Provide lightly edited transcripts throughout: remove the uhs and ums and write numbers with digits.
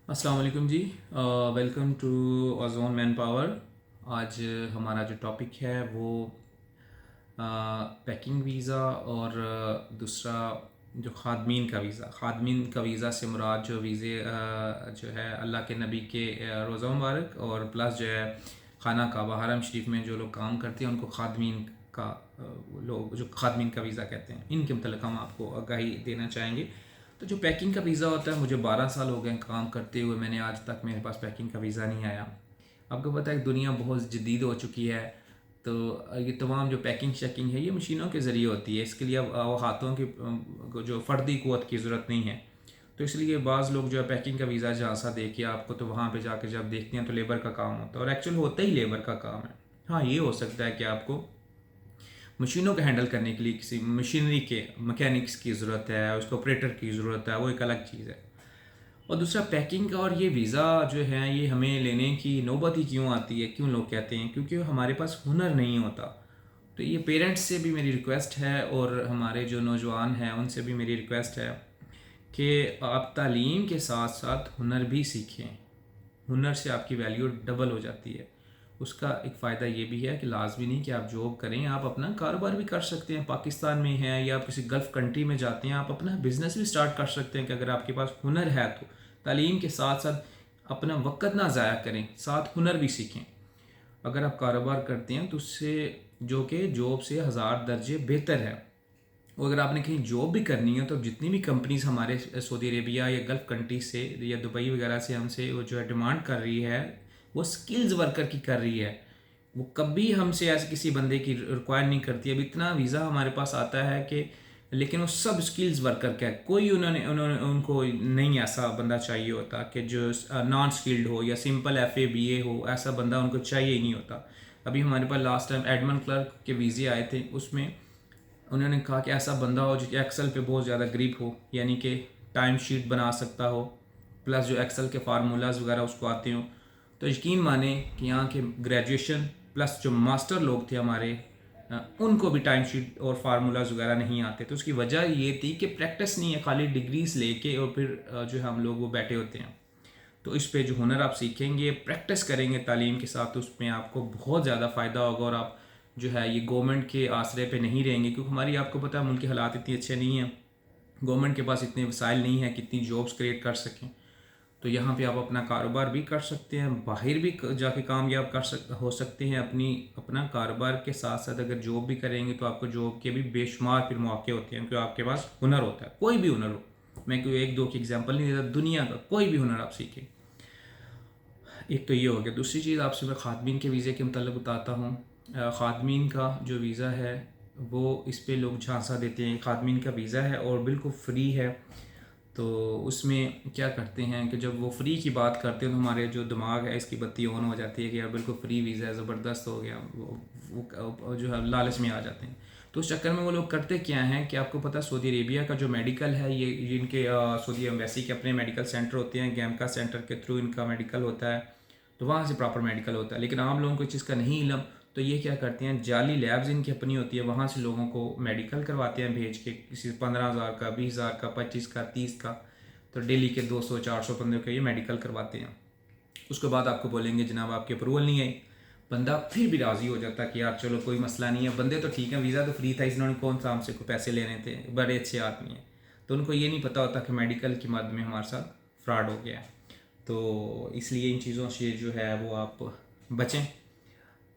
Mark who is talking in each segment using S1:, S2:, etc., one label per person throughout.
S1: अस्सलाम वालेकुम जी। Welcome to Ozone Man Power. आज हमारा जो टॉपिक है वो पैकिंग वीज़ा और दूसरा जो खादमीन का वीज़ा। खादमीन का वीज़ा से मुराद जो वीज़े जो है अल्लाह के नबी के रोज़ा मुबारक और प्लस जो है खाना काबा हरम शरीफ में जो लोग काम करते हैं उनको खादमीन का लोग जो खादमीन का वीज़ा कहते हैं, इनके मतलब हम आपको आगाही देना चाहेंगे। तो जो पैकिंग का वीज़ा होता है, मुझे 12 साल हो गए काम करते हुए, मैंने आज तक मेरे पास पैकिंग का वीज़ा नहीं आया। आपको पता है दुनिया बहुत जदीद हो चुकी है, तो ये तमाम जो पैकिंग शैकिंग है ये मशीनों के ज़रिए होती है। इसके लिए अब हाथों की जो फ़र्दी क़ुव्वत की ज़रूरत नहीं है। तो इसलिए बाज़ लोग जो है पैकिंग का वीज़ा जहाँ सा दे के आपको, तो वहाँ पे जाके जब देखते हैं तो लेबर का काम होता है, और एक्चुअल होता ही लेबर का काम है। हाँ, ये हो सकता है कि आपको मशीनों को हैंडल करने के लिए किसी मशीनरी के मैकेनिक्स की ज़रूरत है, उसको ऑपरेटर की ज़रूरत है, वो एक अलग चीज़ है। और दूसरा पैकिंग का और ये वीज़ा जो है ये हमें लेने की नौबत ही क्यों आती है, क्यों लोग कहते हैं, क्योंकि हमारे पास हुनर नहीं होता। तो ये पेरेंट्स से भी मेरी रिक्वेस्ट है और हमारे जो नौजवान हैं उनसे भी मेरी रिक्वेस्ट है कि आप तालीम के साथ साथ हुनर भी सीखें। हुनर से आपकी वैल्यू डबल हो जाती है। उसका एक फ़ायदा ये भी है कि लाजमी नहीं कि आप जॉब करें, आप अपना कारोबार भी कर सकते हैं। पाकिस्तान में है या आप किसी गल्फ़ कंट्री में जाते हैं, आप अपना बिज़नेस भी स्टार्ट कर सकते हैं कि अगर आपके पास हुनर है तो। तालीम के साथ साथ अपना वक्त ना ज़ाया करें, साथ हुनर भी सीखें। अगर आप कारोबार करते हैं तो उससे जो कि जॉब से हज़ार दर्जे बेहतर है। और अगर आपने कहीं जॉब भी करनी है तो जितनी भी कंपनीज हमारे सऊदी अरेबिया या गल्फ़ कंट्री से या दुबई वगैरह से हमसे वो जो है डिमांड कर रही है, वो स्किल्स वर्कर की कर रही है। वो कभी हमसे ऐसे किसी बंदे की रिक्वायर नहीं करती। अब इतना वीज़ा हमारे पास आता है कि, लेकिन वो सब स्किल्स वर्कर का है। कोई उन्होंने उन्होंने उनको नहीं ऐसा बंदा चाहिए होता कि जो नॉन स्किल्ड हो या सिंपल FA BA हो, ऐसा बंदा उनको चाहिए ही नहीं होता। अभी हमारे पास लास्ट टाइम एडमन क्लर्क के वीज़े आए थे, उसमें उन्होंने कहा कि ऐसा बंदा हो जो कि एक्सेल पे बहुत ज़्यादा ग्रिप हो, यानी कि टाइम शीट बना सकता हो, प्लस जो एक्सेल के फार्मूलाज वगैरह उसको आते हो। तो यकीन माने कि यहाँ के ग्रेजुएशन प्लस जो मास्टर लोग थे हमारे, उनको भी टाइम शीट और फार्मूलाज वगैरह नहीं आते। तो उसकी वजह ये थी कि प्रैक्टिस नहीं है, खाली डिग्रीज लेके और फिर जो है हम लोग वो बैठे होते हैं। तो इस पे जो हुनर आप सीखेंगे, प्रैक्टिस करेंगे तालीम के साथ, तो उसमें आपको बहुत ज़्यादा फ़ायदा होगा। और आप जो है ये गवर्नमेंट के आसरे पे नहीं रहेंगे, क्योंकि हमारी आपको पता है मुल्क के हालात इतने अच्छे नहीं हैं, गवर्नमेंट के पास इतने वसाइल नहीं है कितनी जॉब्स क्रिएट कर सकें। तो यहाँ पे आप अपना कारोबार भी कर सकते हैं, बाहर भी जाके कामयाब हो सकते हैं। अपना कारोबार के साथ साथ अगर जॉब भी करेंगे तो आपको जॉब के भी बेशुमार फिर मौके होते हैं, क्योंकि आपके पास हुनर होता है। कोई भी हुनर हो, मैं कोई एक दो की एग्जांपल नहीं देता, दुनिया का कोई भी हुनर आप सीखें। एक तो ये हो गया। दूसरी चीज़ आपसे मैं खादमीन के वीज़े के मतलब बताता हूँ। खादमीन का जो वीज़ा है वो इस पे लोग झांसा देते हैं, खादमीन का वीज़ा है और बिल्कुल फ्री है। तो उसमें क्या करते हैं कि जब वो फ्री की बात करते हैं तो हमारे जो दिमाग है इसकी बत्ती ऑन हो जाती है कि यार बिल्कुल फ्री वीज़ा है, ज़बरदस्त हो गया, वो जो है लालच में आ जाते हैं। तो उस चक्कर में वो लोग करते क्या हैं कि आपको पता है सऊदी अरेबिया का जो मेडिकल है, ये इनके सऊदी एम्बेसी के अपने मेडिकल सेंटर होते हैं, गैमका सेंटर के थ्रू इनका मेडिकल होता है, तो वहाँ से प्रॉपर मेडिकल होता है। लेकिन आम लोगों को इस चीज़ का नहीं इलम, तो ये क्या करते हैं, जाली लैब्स इनकी अपनी होती है, वहाँ से लोगों को मेडिकल करवाते हैं भेज के, किसी 15,000 का, 20,000 का, 25 का, 30 का। तो डेली के 200-400 बंदे का ये मेडिकल करवाते हैं। उसके बाद आपको बोलेंगे जनाब आपकी अप्रूवल नहीं आई। बंदा फिर भी राज़ी हो जाता है कि यार चलो कोई मसला नहीं है, बंदे तो ठीक है, वीज़ा तो फ्री था, इन्होंने कौन सा हमसे कोई पैसे लेने थे, बड़े अच्छे आदमी हैं। तो उनको ये नहीं पता होता कि मेडिकल की मद में हमारे साथ फ्रॉड हो गया है। तो इसलिए इन चीज़ों से जो है वो आप बचें।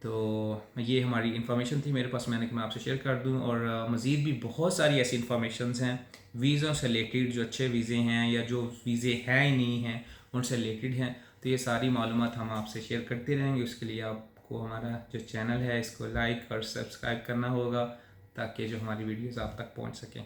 S1: तो ये हमारी इन्फॉर्मेशन थी मेरे पास, मैंने कि मैं आपसे शेयर कर दूं। और मज़ीद भी बहुत सारी ऐसी इन्फॉर्मेशंस हैं वीज़ों से रिलेटेड, जो अच्छे वीज़े हैं या जो वीज़े हैं ही नहीं हैं उनसे रिलेटेड हैं। तो ये सारी मालूमात हम आपसे शेयर करते रहेंगे। उसके लिए आपको हमारा जो चैनल है इसको लाइक और सब्सक्राइब करना होगा, ताकि जो हमारी वीडियोज़ आप तक पहुँच सकें।